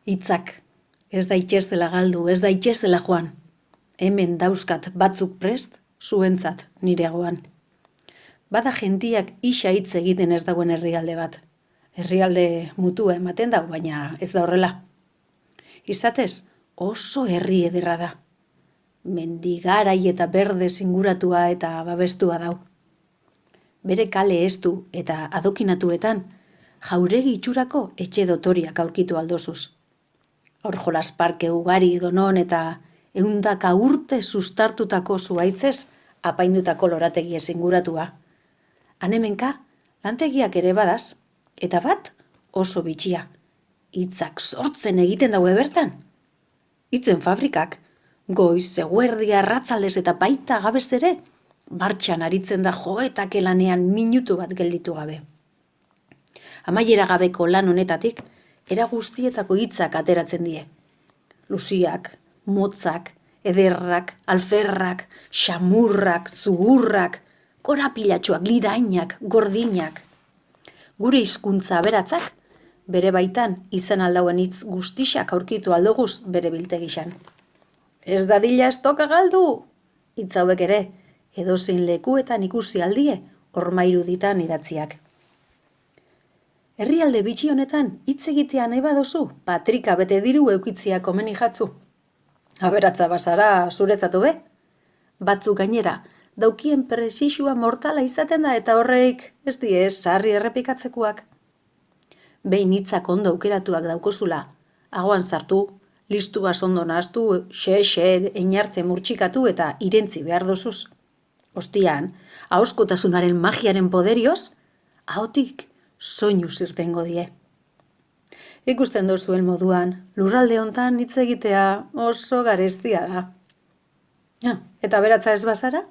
Hitzak, ez daitezela galdu, ez daitezela joan. Hemen dauzkat batzuk prest, zuentzat niregoan. Bada jentiak isa hitz egiten ez dagoen herrialde bat. Herrialde mutua ematen dau, baina ez da horrela. Izatez, oso herri ederra da. Mendigarai eta berde inguratua eta babestua dau. Bere kale estu eta adokinatuetan, jauregi itxurako etxe dotoriak aurkitu aldozuz. Hor jolas parke ugari donon eta ehundaka urte sustartutako zuaitzez apaindutako lorategi inguratua. Hanemenka, lantegiak ere badaz, eta bat oso bitxia. Hitzak sortzen egiten daue bertan. Hitzen fabrikak, goiz, eguerdia, arratzaldez eta baita gabez ere, martxan aritzen da joetak lanean minutu bat gelditu gabe. Amaiera gabeko lan honetatik, era guztietako hitzak ateratzen die. Luziak, motzak, ederrak, alferrak, xamurrak, zugurrak, korapilatxoak, lirainak, gordinak. Gure hizkuntza aberatzak, bere baitan izan aldauen hitz guztixak aurkitu aldoguz bere biltegixan. Ez dadila estoka galdu! Hitz hauek ere, edozein lekuetan ikusi aldie, hormairu ditan idatziak. Herrialde bitxi honetan hitz egitea nahi badozu, patrika bete diru eukitzia komeni jatzu. Aberatza bazara zuretzatu be? Batzuk gainera, daukien presixua mortala izaten da eta horreik ez die sarri errepikatzekoak. Behin hitzak ondo aukeratuak daukozula, agoan sartu, listua ondo nahaztu, xe, einarte murtxikatu eta irentzi behar dozuz. Ostian, ahoskotasunaren magiaren poderioz, ahotik soinu zirtengo die. Ikusten dozuen moduan, lurralde hontan hitz egitea oso garestia da. Eta beratza ez bazara?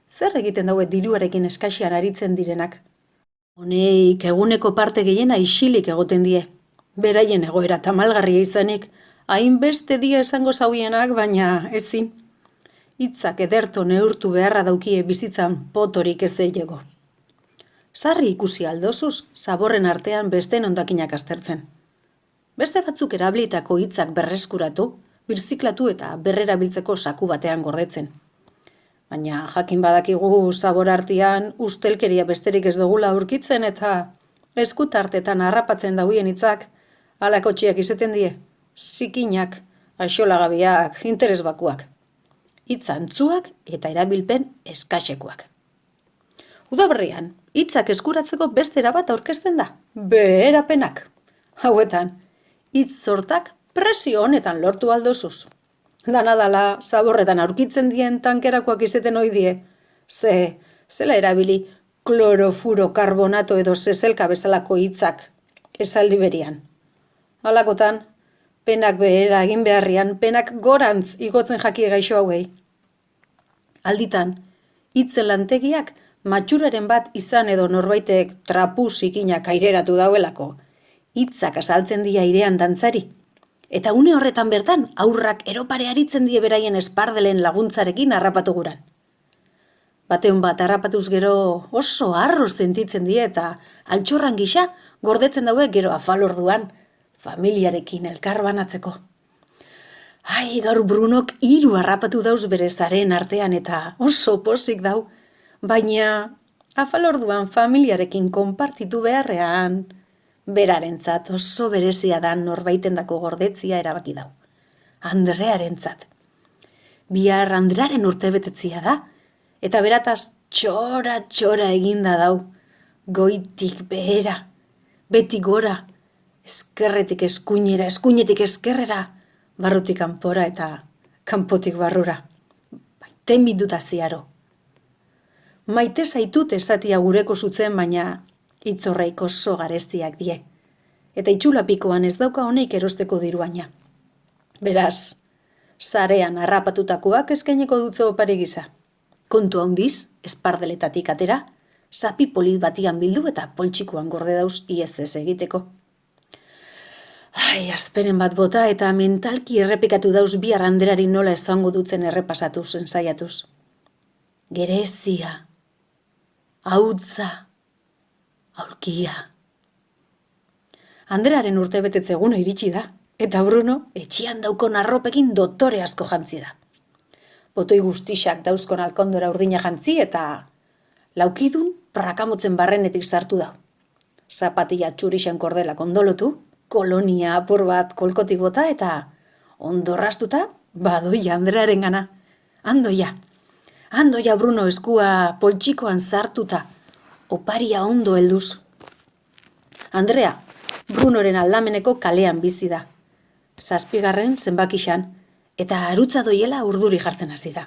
Zer egiten daue diruarekin eskaxian aritzen direnak? Honeik eguneko parte gehiena isilik egoten die. Beraien egoera tamalgarria izanik, hainbeste dia esango zauienak, baina ezin. Hitzak ederto neurtu beharra daukie bizitzan potorik ez eilego. Sarri ikusi aldozuz, zaborren artean besteen hondakinak aztertzen. Beste batzuk erabilitako hitzak berreskuratu, birziklatu eta berrerabiltzeko saku batean gordetzen. Baina jakin badakigu zabor artean ustelkeria besterik ez dugula aurkitzen eta eskutartetan harrapatzen dauien hitzak halako txiak izeten die, zikinak, axolagabiak, interesbakuak. Hitz antzuak eta erabilpen eskaxekoak. Udaberrian, hitzak eskuratzeko beste erabat aurkezten da, beherapenak. Hauetan, hitz sortak presio honetan lortu aldozuz. Danadala, zaborretan aurkitzen dien tankerakoak izeten oidie. Zela erabili klorofurokarbonato edo zezelka bezalako hitzak esaldi berian. Halakotan, penak behera egin beharrian, penak gorantz igotzen jakie gaixo hauei. Alditan, hitzen lantegiak matxuraren bat izan edo norbaitek trapu zikinak aireratu dauelako. Hitzak azaltzen dia airean dantzari. Eta une horretan bertan, aurrak eropare aritzen die beraien espardelen laguntzarekin harrapatu guran. Bateun bat harrapatuz gero oso harro sentitzen die eta altxorran gisa gordetzen daue gero afalorduan, familiarekin elkar banatzeko. Gaur Brunok 3 harrapatu dauz bere zaren artean eta oso pozik dau, baina afalorduan familiarekin konpartitu beharrean, berarentzat oso berezia da norbaitendako gordetzia erabaki dau. Andrearentzat. Bihar Andrearen urtebetetzia da, eta berataz txora eginda dau. Goitik behera, beti gora, eskerretik eskuinera, eskuinetik eskerrera, barrutik kanpora eta kanpotik barrura. Baiten biduta ziaro. Maite zaitut esatia gureko zutzen, baina hitz horreik oso garestiak die. Eta itxulapikoan ez dauka honeik erosteko diruaina. Beraz, sarean harrapatutakoak eskaineko dutze opari gisa. Kontu handiz, espardeletatik atera, zapi polit batian bildu eta poltsikoan gorde dauz iez ez egiteko. Azperen bat bota eta mentalki errepikatu dauz bi arranderari nola esango dutzen errepasatuz ensaiatuz. Gerezia, hautza, aurkia. Anderaren urtebetetze eguna iritsi da, Eta Bruno, etxian daukon arropekin doktore asko jantzi da. Botoi guztixak dauzkon alkondora urdina jantzi eta laukidun prakamotzen barrenetik sartu da. Zapatilla txurixen kordelak ondolotu, kolonia apur bat kolkotik bota eta ondorrastuta badoia Andrearen gana. Andoia Bruno eskua poltsikoan sartuta, oparia ondo helduz. Andrea, Brunoren aldameneko kalean bizi da. 7. zenbakixan, eta arutza doiela urduri jartzen hasi da.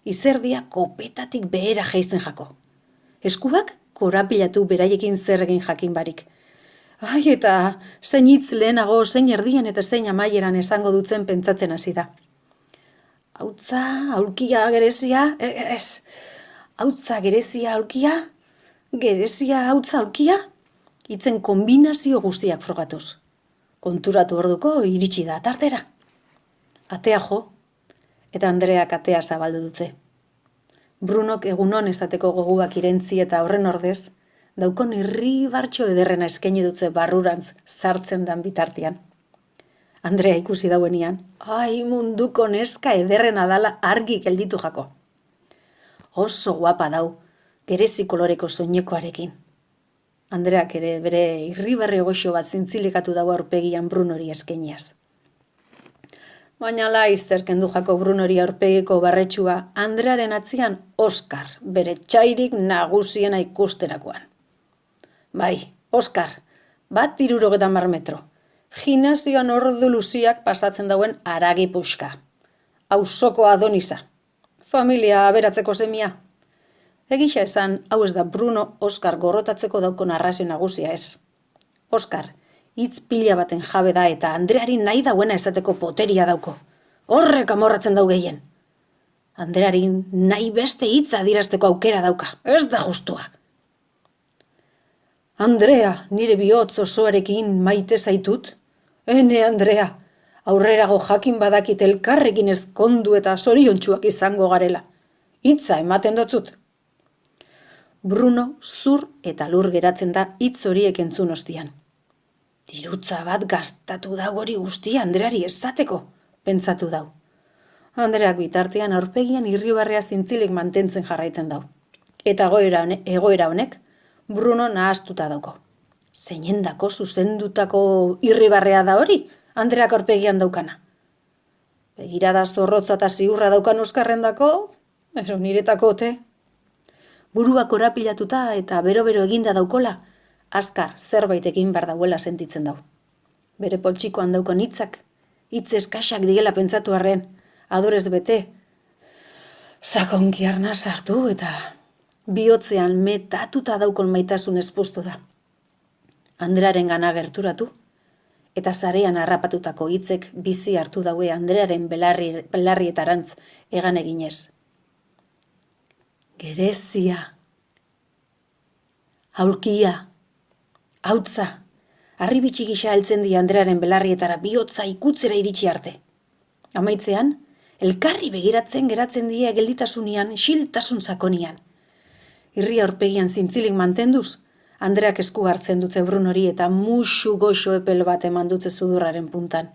Izerdia kopetatik behera jaisten jako. Eskuak korapilatu beraiekin zer egin jakin barik. Ai, eta zein hitz lehenago, zein erdian eta zein amaieran esango dutzen pentsatzen hasi da. Hautza, aulkia, gerezia, ez. Hautza, gerezia, aulkia, gerezia, hautza, aulkia. Hitzen kombinazio guztiak frogatuz. Konturatu orduko iritsi da tartera. Atea jo, eta Andreak atea zabaldu dute. Brunok egunon esateko goguak irentzi eta horren ordez, daukon irribartxo ederrena eskaini dutze barrurantz sartzen dan bitartean. Andrea ikusi dauenian, ai munduko neska ederrena dala argi gelditu jako. Oso guapa dau, gerezi koloreko soinekoarekin. Andreak ere bere irribarri goxo bat zintzilikatu dago aurpegian Brunori eskainiaz. Baina laizzer kendu jako Brunori aurpegiko barretxua Andrearen atzian Oskar, bere txairik nagusiena ikusterakoan. Bai, Oskar, 1,60 metro. Gimnasioan ordu luziak pasatzen dauen aragi puxka. Auzoko Adonisa. Familia aberatzeko semia. Egisa esan, hau ez da Bruno Oskar gorrotatzeko daukon arrazio nagusia ez. Oskar, hitz pila baten jabe da eta Andreari nahi dauena esateko poteria dauko. Horrek amorratzen dau gehien. Andreari nahi beste hitza adierazteko aukera dauka. Ez da justua. Andrea, nire bihotz osoarekin maite zaitut? Ene, Andrea, aurrerago jakin badakit elkarrekin ezkondu eta zoriontsuak izango garela. Hitza ematen dotzut. Bruno zur eta lur geratzen da hitz horiek entzun ostian. Dirutza bat gastatu dau hori guztia Andreari esateko, pentsatu dau. Andreak bitartean aurpegian irribarrea zintzilik mantentzen jarraitzen dau. Eta egoera honek Bruno nahastuta dauko. Zeinendako zuzendutako irribarrea da hori, Andreak aurpegian daukana. Begirada zorrotza eta ziurra daukan Oskarrendako, niretako ote. Burua korapilatuta eta bero-bero eginda daukola, azkar zerbait egin behar dauela sentitzen dau. Bere poltsikoan daukon hitzak, hitz eskaxak diela pentsatu arren, adorez bete, sakonki arna sartu eta bihotzean metatuta daukon maitasun espustu da. Andrearen gana gerturatu, eta sarean harrapatutako hitzek bizi hartu daue Andrearen belarrietarantz egan eginez. Gerezia, aulkia, hautza, harribitxi gisa heltzen di Andrearen belarrietara bihotza ikutzera iritsi arte. Amaitzean, elkarri begiratzen geratzen die gelditasunian, xiltasun sakonian. Irri aurpegian zintzilik mantenduz, Andreak esku hartzen dutze Brunori eta musu goxo epel bat eman dutze sudurraren puntan.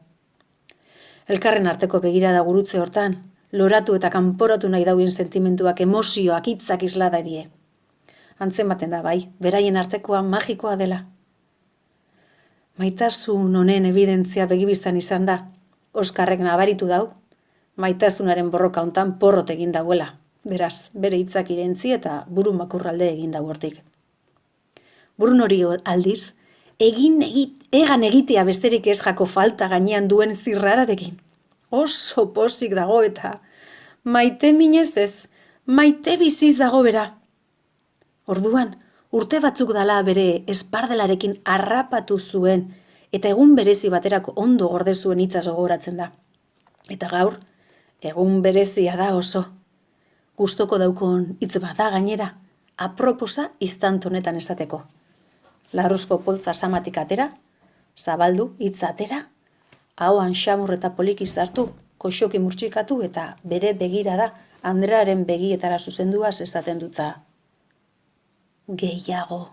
Elkarren arteko begirada gurutze hortan, loratu eta kanporatu nahi dauen sentimentuak, emozioak, hitzak islada die. Antzematen da bai, beraien artekoa magikoa dela. Maitasun honen evidentzia begibistan izan da, Oskarrek nabaritu dau, maitasunaren borroka hontan porrot egin dauela, beraz, bere hitzak irentzi eta buru makurralde egin dau hortik. Brunori aldiz, egan egitea besterik ez jako falta gainean duen zirrararekin. Oso pozik dago eta maite minez ez, maite biziz dago bera. Orduan, urte batzuk dala bere espardelarekin harrapatu zuen eta egun berezi baterako ondo gorde zuen hitzaz gogoratzen da. Eta gaur, egun berezia da oso. Gustoko daukon hitz bada gainera, aproposa istant honetan esateko. Larruzko poltza samatik atera, zabaldu hitz atera, ahoan xamur eta poliki sartu, koxoki murtsikatu eta bere begirada Andrearen begietara zuzenduaz esaten dutza. Gehiago.